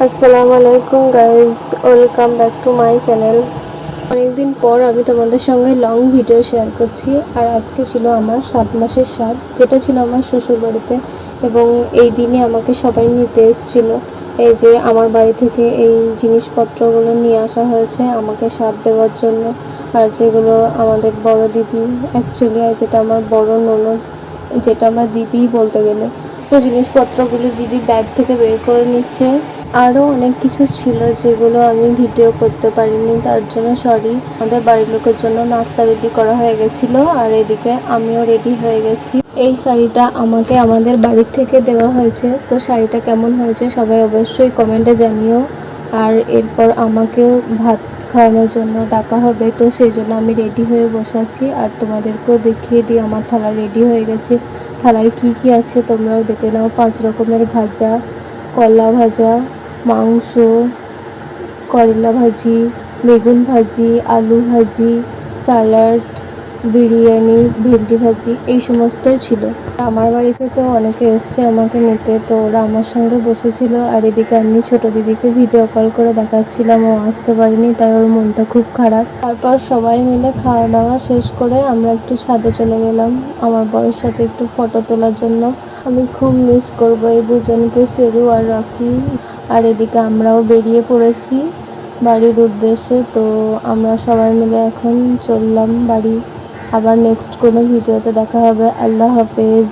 আসসালামু আলাইকুম guys, welcome back to my channel. অনেকদিন পর আমি তোমাদের সঙ্গে লং ভিডিও শেয়ার করছি। আর আজকে ছিল আমার 7 মাসের স্বাদ, যেটা ছিল আমার শ্বশুর বাড়িতে, এবং এই দিনে আমাকে সবাই নিতে এসেছিল। এই যে আমার বাড়ি থেকে এই জিনিসপত্রগুলো নিয়ে আসা হয়েছে আমাকে স্বাদ দেওয়ার জন্য। আর যেগুলো আমাদের বড় দিদি, অ্যাকচুয়ালি যেটা আমার বড় ননদ, যেটা আমার দিদি বলতে গেলে, তো জিনিসপত্রগুলো দিদি ব্যাগ থেকে বের করে নিচ্ছে। আরও অনেক কিছু ছিল যেগুলো আমি ভিডিও করতে পারিনি, তার জন্য সরি। আমাদের বাড়ির লোকের জন্য নাস্তা রেডি করা হয়ে গেছিলো, আর এদিকে আমিও রেডি হয়ে গেছি। এই শাড়িটা আমাকে আমাদের বাড়ির থেকে দেওয়া হয়েছে, তো শাড়িটা কেমন হয়েছে সবাই অবশ্যই কমেন্টে জানিও। আর এরপর আমাকেও ভাত খাওয়ানোর জন্য ডাকা হবে, তো সেই জন্য আমি রেডি হয়ে বসে আছি। আর তোমাদেরকেও দেখিয়ে দিই আমার থালা রেডি হয়ে গেছে। থালায় কি কি আছে তোমরাও দেখে নাও। 5 রকমের ভাজা, কলা ভাজা, মাংস, করলা ভাজি, বেগুন ভাজি, আলু ভাজি, স্যালাড, বিরিয়ানি, ভেন্ডি ভাজি, এই সমস্তই ছিল। আমার বাড়ি থেকেও অনেকে এসছে আমাকে নিতে, তো ওরা আমার সঙ্গে বসেছিল। আর এদিকে আমি ছোটো দিদিকে ভিডিও কল করে দেখাচ্ছিলাম, ও আসতে পারিনি, তাই ওর মনটা খুব খারাপ। তারপর সবাই মিলে খাওয়া দাওয়া শেষ করে আমরা একটু ছাদে চলে গেলাম আমার বরের সাথে একটু ফটো তোলার জন্য। আমি খুব মিস করবো এই দুজনকে, শেরু আর রকি। আর এদিকে আমরাও বেরিয়ে পড়েছি বাড়ির উদ্দেশ্যে। তো আমরা সবাই মিলে এখন চললাম বাড়ি। আবার নেক্সট কোনো ভিডিওতে দেখা হবে। আল্লাহ হাফেজ।